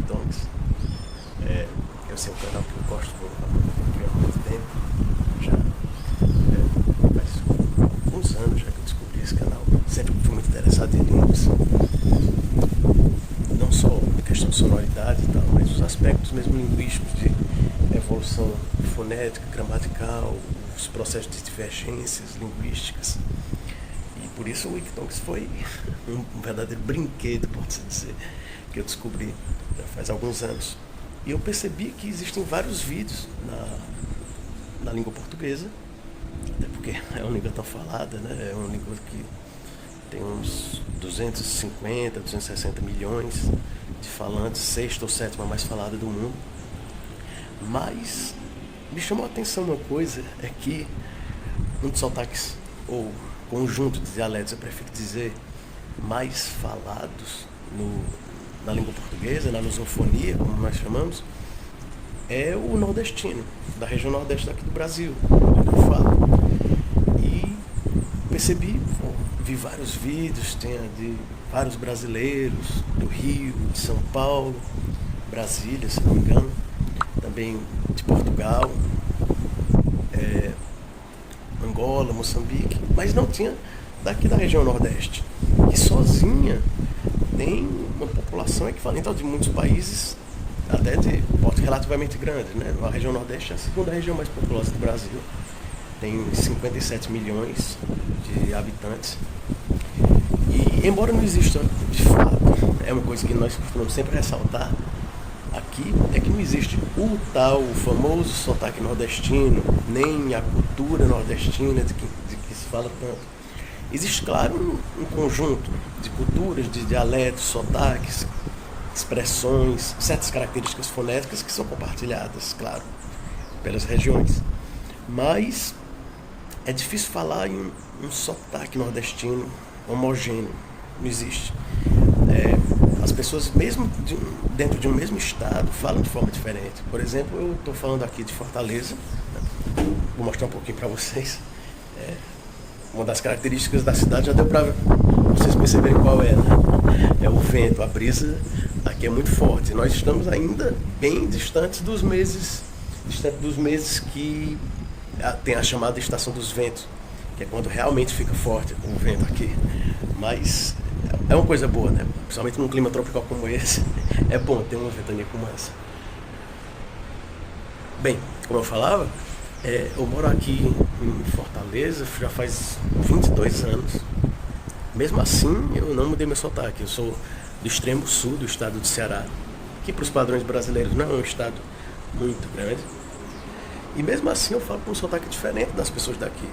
Wiktonks. Esse é um canal que eu gosto há muito tempo. Já faz alguns anos já que eu descobri esse canal. Sempre fui muito interessado em línguas. Não só a questão de sonoridade e tal, mas os aspectos mesmo linguísticos de evolução fonética, gramatical, os processos de divergências linguísticas. E por isso o Wiktonks foi um verdadeiro brinquedo, pode-se dizer, que eu descobri já faz alguns anos. E eu percebi que existem vários vídeos na língua portuguesa, até porque é uma língua tão falada, né? É uma língua que tem uns 250, 260 milhões de falantes, sexta ou sétima mais falada do mundo. Mas me chamou a atenção uma coisa, é que um dos sotaques, ou conjunto de dialetos, eu prefiro dizer, mais falados na língua portuguesa, na lusofonia, como nós chamamos, é o nordestino, da região nordeste daqui do Brasil, onde eu falo. E percebi, vi vários vídeos, de vários brasileiros do Rio, de São Paulo, Brasília, se não me engano, também de Portugal, Angola, Moçambique, mas não tinha daqui da região nordeste, que sozinha tem uma população equivalente ao de muitos países, até de porte relativamente grande, né? A região nordeste é a segunda região mais populosa do Brasil, tem 57 milhões de habitantes. E embora não exista, de fato, é uma coisa que nós costumamos sempre ressaltar aqui, é que não existe o tal, o famoso sotaque nordestino, nem a cultura nordestina de que se fala tanto. Existe, claro, um conjunto de culturas, de dialetos, sotaques, expressões, certas características fonéticas que são compartilhadas, claro, pelas regiões. Mas é difícil falar em um sotaque nordestino homogêneo, não existe. As pessoas, mesmo dentro de um mesmo estado, falam de forma diferente. Por exemplo, eu estou falando aqui de Fortaleza, né? Vou mostrar um pouquinho para vocês. Uma das características da cidade já deu para vocês perceberem qual é, né? É o vento, a brisa aqui é muito forte. Nós estamos ainda bem distantes dos meses que tem a chamada estação dos ventos, que é quando realmente fica forte o vento aqui. Mas é uma coisa boa, né? Principalmente num clima tropical como esse, é bom ter uma ventania como essa. Bem, como eu falava, eu moro aqui em Fortaleza já faz 22 anos. Mesmo assim, eu não mudei meu sotaque. Eu sou do extremo sul do estado do Ceará, que para os padrões brasileiros não é um estado muito grande. E mesmo assim eu falo com um sotaque diferente das pessoas daqui.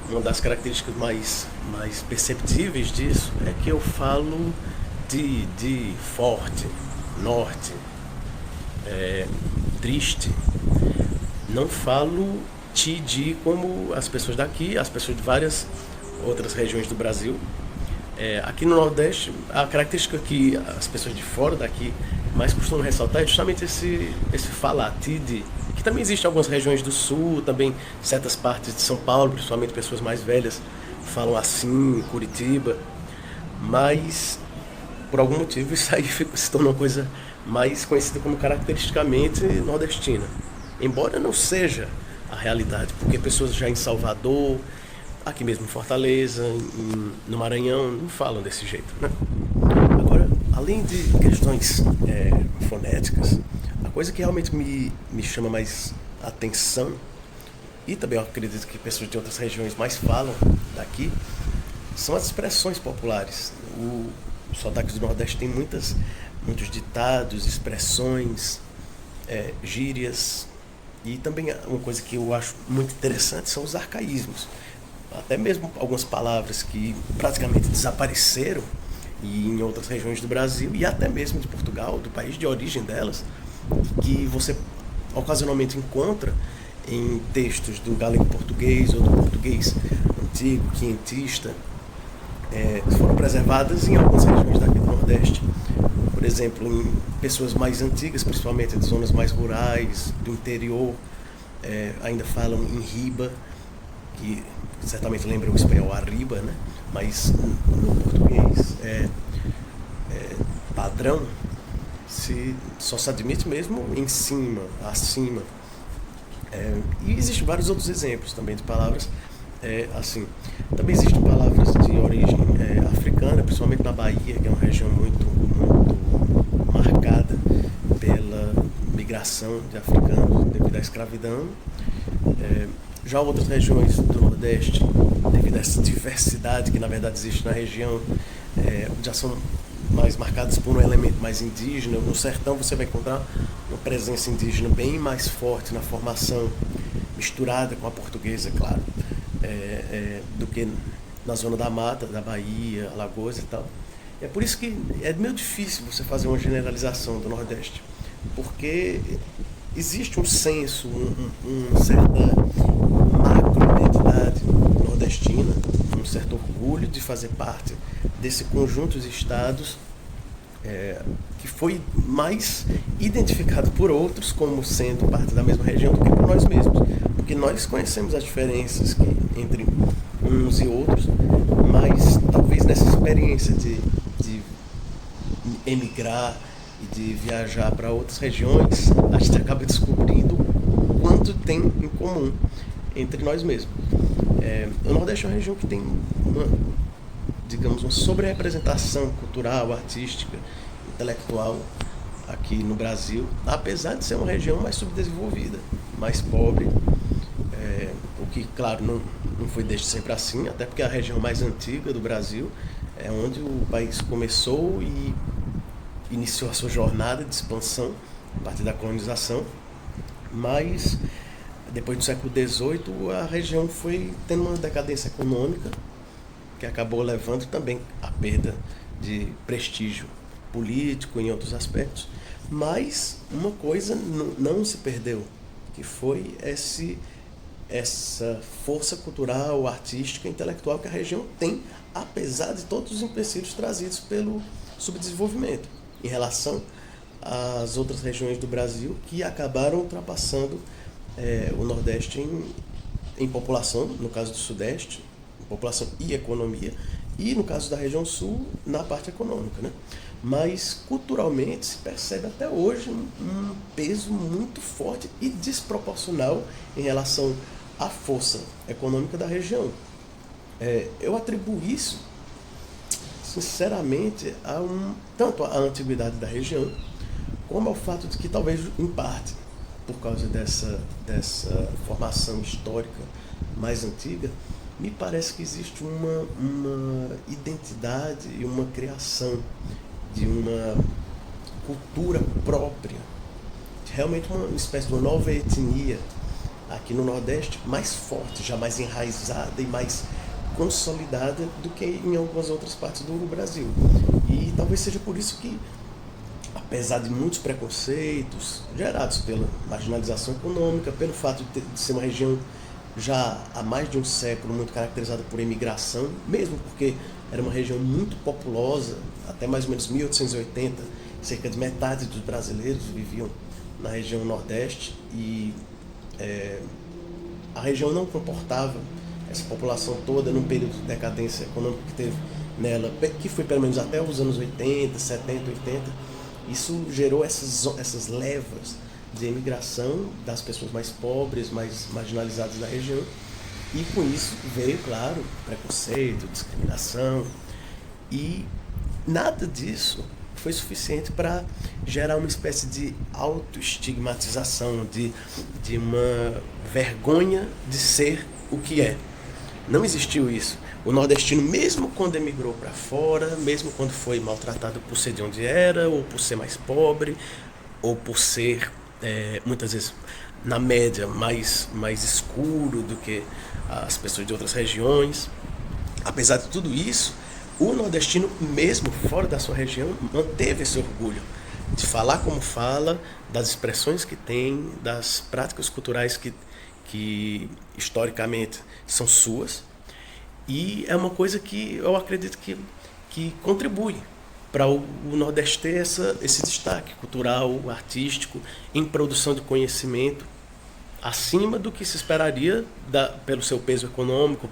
Uma das características mais perceptíveis disso é que eu falo de forte, norte, triste. Não falo de como as pessoas daqui, as pessoas de várias outras regiões do Brasil. Aqui no Nordeste, a característica que as pessoas de fora daqui mais costumam ressaltar é justamente esse falar, de, que também existe em algumas regiões do Sul, também certas partes de São Paulo, principalmente pessoas mais velhas falam assim, Curitiba, mas por algum motivo isso aí se tornou uma coisa mais conhecida como caracteristicamente nordestina. Embora não seja a realidade, porque pessoas já em Salvador, aqui mesmo em Fortaleza, no Maranhão, não falam desse jeito, né? Agora, além de questões fonéticas, a coisa que realmente me chama mais atenção, e também eu acredito que pessoas de outras regiões mais falam daqui, são as expressões populares. O sotaque do Nordeste tem muitos ditados, expressões, gírias. E também uma coisa que eu acho muito interessante são os arcaísmos. Até mesmo algumas palavras que praticamente desapareceram em outras regiões do Brasil e até mesmo de Portugal, do país de origem delas, que você ocasionalmente encontra em textos do galego português ou do português antigo, quinhentista, foram preservadas em algumas regiões daqui do Nordeste. Por exemplo, em pessoas mais antigas, principalmente de zonas mais rurais, do interior, ainda falam em riba, que certamente lembra o espanhol arriba, né? Mas no português padrão só se admite mesmo em cima, acima. E existem vários outros exemplos também de palavras assim. Também existem palavras de origem africana, principalmente na Bahia, que é uma região muito, muito marcada pela migração de africanos devido à escravidão. Já outras regiões do Nordeste, devido a essa diversidade que na verdade existe na região, já são mais marcadas por um elemento mais indígena. No sertão você vai encontrar uma presença indígena bem mais forte na formação, misturada com a portuguesa, claro, do que na zona da mata, da Bahia, Alagoas e tal. É por isso que é meio difícil você fazer uma generalização do Nordeste, porque existe um senso, uma certa macro-identidade nordestina, um certo orgulho de fazer parte desse conjunto de estados que foi mais identificado por outros como sendo parte da mesma região do que por nós mesmos, porque nós conhecemos as diferenças entre uns e outros, mas talvez nessa experiência de emigrar e de viajar para outras regiões, a gente acaba descobrindo o quanto tem em comum entre nós mesmos. O Nordeste é uma região que tem digamos, uma sobre-representação cultural, artística, intelectual aqui no Brasil, apesar de ser uma região mais subdesenvolvida, mais pobre, o que, claro, não foi desde sempre assim, até porque a região mais antiga do Brasil é onde o país começou e iniciou a sua jornada de expansão a partir da colonização, mas depois do século XVIII a região foi tendo uma decadência econômica que acabou levando também à perda de prestígio político em outros aspectos, mas uma coisa não se perdeu, que foi essa força cultural, artística, intelectual que a região tem, apesar de todos os empecilhos trazidos pelo subdesenvolvimento em relação às outras regiões do Brasil que acabaram ultrapassando o Nordeste em população, no caso do Sudeste, população e economia, e no caso da região sul, na parte econômica, né? Mas culturalmente se percebe até hoje um peso muito forte e desproporcional em relação à força econômica da região. Eu atribuo isso, sinceramente, tanto à antiguidade da região, como ao fato de que talvez, em parte, por causa dessa formação histórica mais antiga, me parece que existe uma identidade e uma criação de uma cultura própria, realmente uma espécie de uma nova etnia aqui no Nordeste, mais forte, já mais enraizada e mais consolidada do que em algumas outras partes do Brasil. E talvez seja por isso que, apesar de muitos preconceitos gerados pela marginalização econômica, pelo fato de ser uma região já há mais de um século muito caracterizada por imigração, mesmo porque era uma região muito populosa, até mais ou menos 1880, cerca de metade dos brasileiros viviam na região Nordeste e a região não comportava essa população toda num período de decadência econômica que teve nela, que foi pelo menos até os anos 80, 70, 80. Isso gerou essas levas de imigração das pessoas mais pobres, mais marginalizadas da região, e com isso veio, claro, preconceito, discriminação, e nada disso foi suficiente para gerar uma espécie de autoestigmatização, de uma vergonha de ser o que é. Não existiu isso. O nordestino, mesmo quando emigrou para fora, mesmo quando foi maltratado por ser de onde era, ou por ser mais pobre, ou por ser, muitas vezes, na média, mais escuro do que as pessoas de outras regiões, apesar de tudo isso, o nordestino, mesmo fora da sua região, manteve esse orgulho de falar como fala, das expressões que tem, das práticas culturais que historicamente são suas, e é uma coisa que eu acredito que contribui para o Nordeste ter esse destaque cultural, artístico, em produção de conhecimento, acima do que se esperaria pelo seu peso econômico,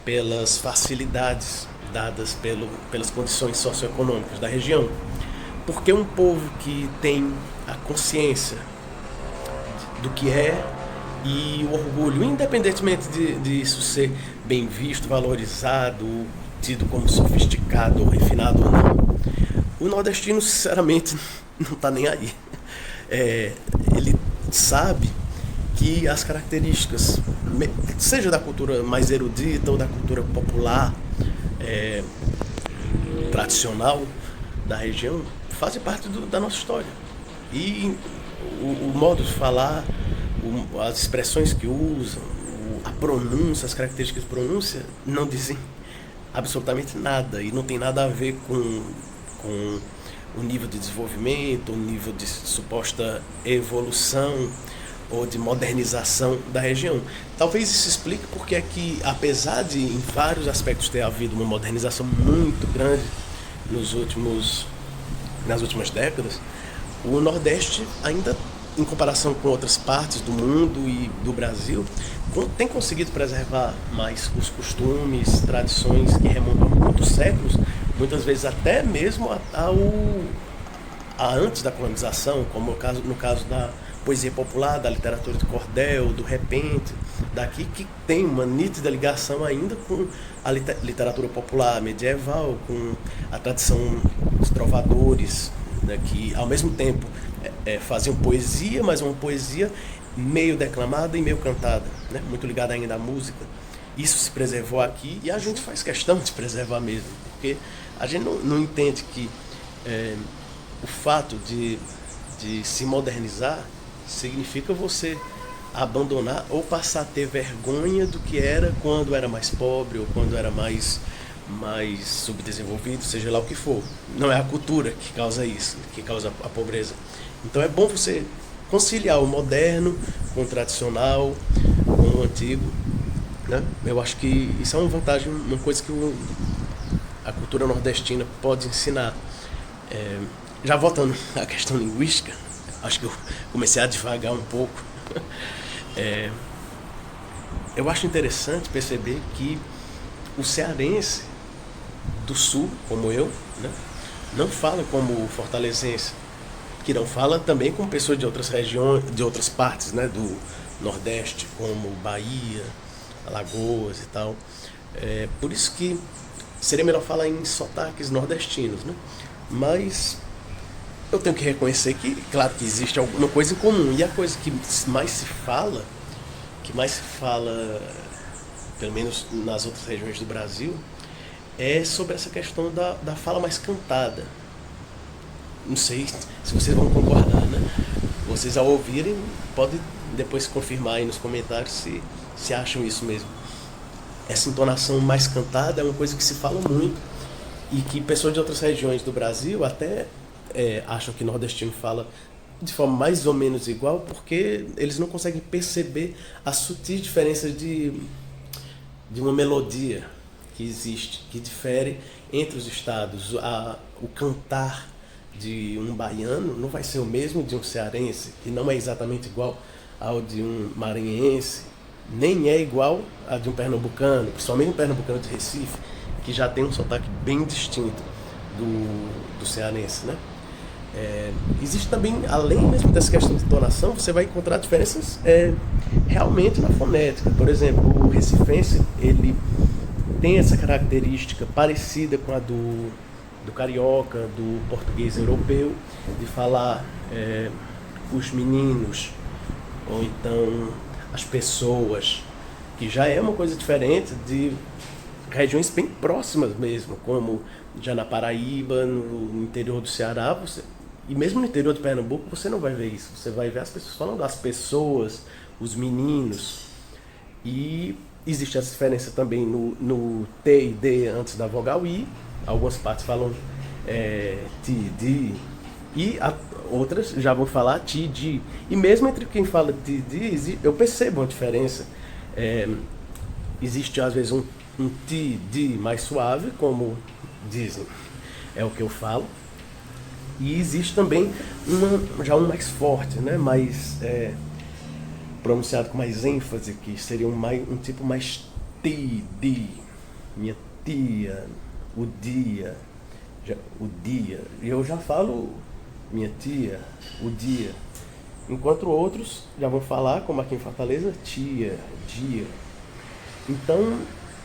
pelas facilidades dadas pelas condições socioeconômicas da região. Porque um povo que tem a consciência do que é e o orgulho, independentemente disso ser bem visto, valorizado, tido como sofisticado ou refinado ou não, o nordestino, sinceramente, não está nem aí. Ele sabe que as características, seja da cultura mais erudita ou da cultura popular, tradicional da região, fazem parte da nossa história. E o modo de falar, as expressões que usam, a pronúncia, as características de pronúncia, não dizem absolutamente nada e não tem nada a ver com o nível de desenvolvimento, o nível de suposta evolução ou de modernização da região. Talvez isso explique porque é que, apesar de em vários aspectos ter havido uma modernização muito grande nas últimas décadas, o Nordeste ainda, em comparação com outras partes do mundo e do Brasil, tem conseguido preservar mais os costumes, tradições que remontam a muitos séculos, muitas vezes até mesmo a antes da colonização, como no caso da poesia popular, da literatura de cordel, do repente, daqui, que tem uma nítida ligação ainda com a literatura popular medieval, com a tradição dos trovadores, né, que ao mesmo tempo faziam poesia, mas uma poesia meio declamada e meio cantada, né, muito ligada ainda à música. Isso se preservou aqui e a gente faz questão de preservar mesmo, porque a gente não entende que o fato de se modernizar significa você abandonar ou passar a ter vergonha do que era quando era mais pobre ou quando era mais subdesenvolvido, seja lá o que for. Não é a cultura que causa isso, que causa a pobreza. Então é bom você conciliar o moderno com o tradicional, com o antigo, né? Eu acho que isso é uma vantagem, uma coisa que a cultura nordestina pode ensinar. Já voltando à questão linguística, acho que eu comecei a devagar um pouco. Eu acho interessante perceber que o cearense do sul, como eu, né, não fala como o fortalezense, que não fala também como pessoas de outras regiões, de outras partes, né, do Nordeste, como Bahia, Alagoas e tal. Por isso que seria melhor falar em sotaques nordestinos, né? Mas eu tenho que reconhecer que, claro, que existe alguma coisa em comum. E a coisa que mais se fala, pelo menos nas outras regiões do Brasil, é sobre essa questão da fala mais cantada. Não sei se vocês vão concordar, né? Vocês, ao ouvirem, podem depois confirmar aí nos comentários se acham isso mesmo. Essa entonação mais cantada é uma coisa que se fala muito e que pessoas de outras regiões do Brasil até acham que nordestino fala de forma mais ou menos igual, porque eles não conseguem perceber as sutis diferenças de uma melodia que existe, que difere entre os estados. O cantar de um baiano não vai ser o mesmo de um cearense, que não é exatamente igual ao de um maranhense, nem é igual a de um pernambucano, principalmente um pernambucano de Recife, que já tem um sotaque bem distinto do cearense, né? Existe também, além mesmo dessa questão de entonação, você vai encontrar diferenças realmente na fonética. Por exemplo, o recifense, ele tem essa característica parecida com a do carioca, do português europeu, de falar os meninos, ou então as pessoas, que já é uma coisa diferente de regiões bem próximas mesmo, como já na Paraíba, no interior do Ceará, e mesmo no interior de Pernambuco você não vai ver isso. Você vai ver as pessoas falando das pessoas, os meninos. E existe essa diferença também no T e D antes da vogal I. Algumas partes falam T, D, e outras já vão falar T, D. E mesmo entre quem fala T, D, eu percebo uma diferença. Existe às vezes um T, D mais suave, como dizem, é o que eu falo. E existe também já um mais forte, né? Mais pronunciado com mais ênfase, que seria um tipo mais T, D, minha tia, o dia. o dia. E eu já falo minha tia, o dia. Enquanto outros já vão falar, como aqui em Fortaleza, tia, dia. Então,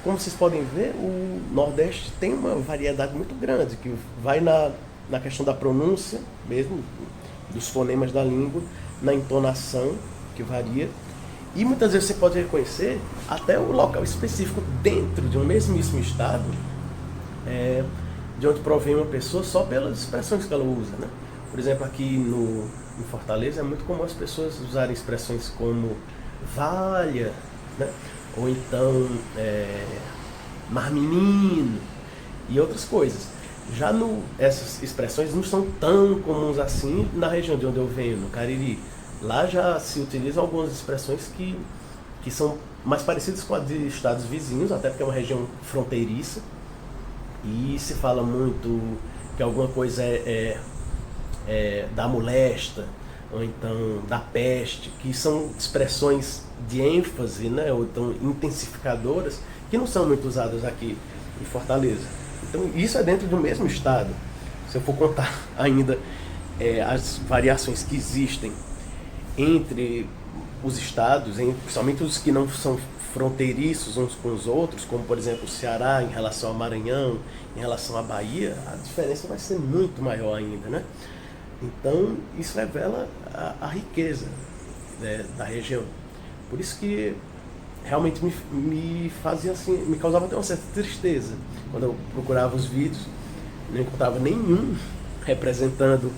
como vocês podem ver, o Nordeste tem uma variedade muito grande, que vai na questão da pronúncia mesmo, dos fonemas da língua, na entonação, que varia. E muitas vezes você pode reconhecer até o local específico dentro de um mesmíssimo estado, de onde provém uma pessoa só pelas expressões que ela usa, né? Por exemplo, aqui em Fortaleza é muito comum as pessoas usarem expressões como valha, né? Ou então mar menino e outras coisas. Já essas expressões não são tão comuns assim na região de onde eu venho, no Cariri. Lá já se utilizam algumas expressões que são mais parecidas com as de estados vizinhos, até porque é uma região fronteiriça. E se fala muito que alguma coisa da molesta, ou então da peste, que são expressões de ênfase, né, ou então intensificadoras, que não são muito usadas aqui em Fortaleza. Então isso é dentro do mesmo estado. Se eu for contar ainda as variações que existem entre os estados, principalmente os que não são fronteiriços uns com os outros, como por exemplo o Ceará em relação ao Maranhão, em relação à Bahia, a diferença vai ser muito maior ainda, né? Então isso revela a riqueza, né, da região. Por isso que realmente me fazia assim, me causava até uma certa tristeza quando eu procurava os vídeos, não encontrava nenhum representando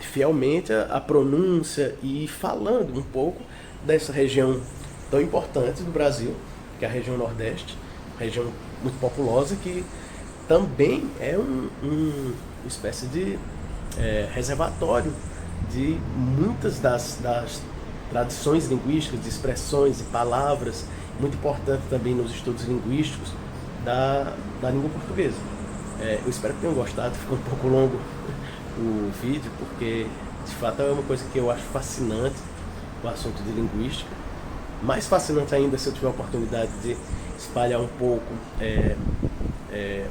fielmente a pronúncia e falando um pouco dessa região tão importante do Brasil, que é a região Nordeste, região muito populosa, que também é uma espécie de reservatório de muitas das tradições linguísticas, de expressões e palavras, muito importante também nos estudos linguísticos da língua portuguesa. Eu espero que tenham gostado, ficou um pouco longo o vídeo, porque de fato é uma coisa que eu acho fascinante, o assunto de linguística. Mais fascinante ainda se eu tiver a oportunidade de espalhar um pouco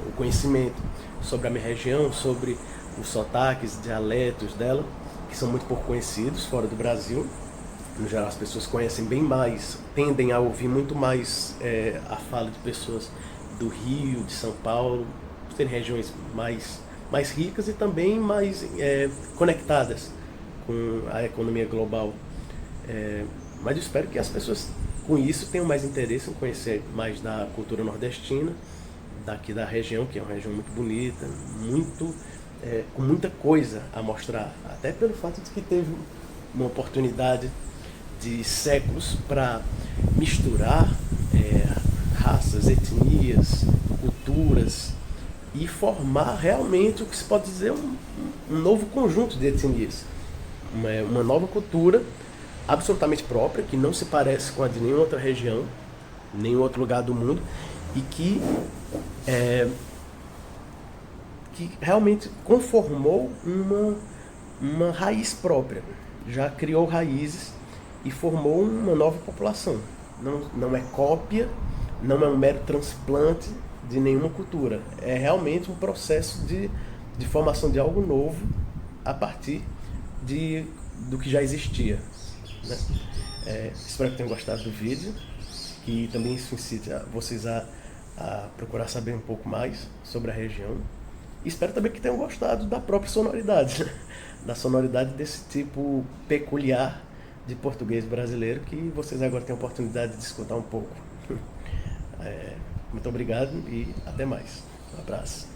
o conhecimento sobre a minha região, sobre os sotaques, dialetos dela, que são muito pouco conhecidos fora do Brasil. No geral, as pessoas conhecem bem mais, tendem a ouvir muito mais a fala de pessoas do Rio, de São Paulo, por serem regiões mais ricas e também mais conectadas com a economia global. Mas eu espero que as pessoas com isso tenham mais interesse em conhecer mais da cultura nordestina, daqui da região, que é uma região muito bonita, com muita coisa a mostrar, até pelo fato de que teve uma oportunidade de séculos para misturar raças, etnias, culturas e formar realmente o que se pode dizer um novo conjunto de etnias, uma nova cultura absolutamente própria, que não se parece com a de nenhuma outra região, nenhum outro lugar do mundo, e que realmente conformou uma raiz própria, já criou raízes e formou uma nova população. Não é cópia, não é um mero transplante de nenhuma cultura. É realmente um processo de formação de algo novo a partir do que já existia, né? Espero que tenham gostado do vídeo, que também isso incite vocês a procurar saber um pouco mais sobre a região. E espero também que tenham gostado da própria sonoridade, né? Da sonoridade desse tipo peculiar de português brasileiro, que vocês agora têm a oportunidade de escutar um pouco. Muito obrigado e até mais. Um abraço.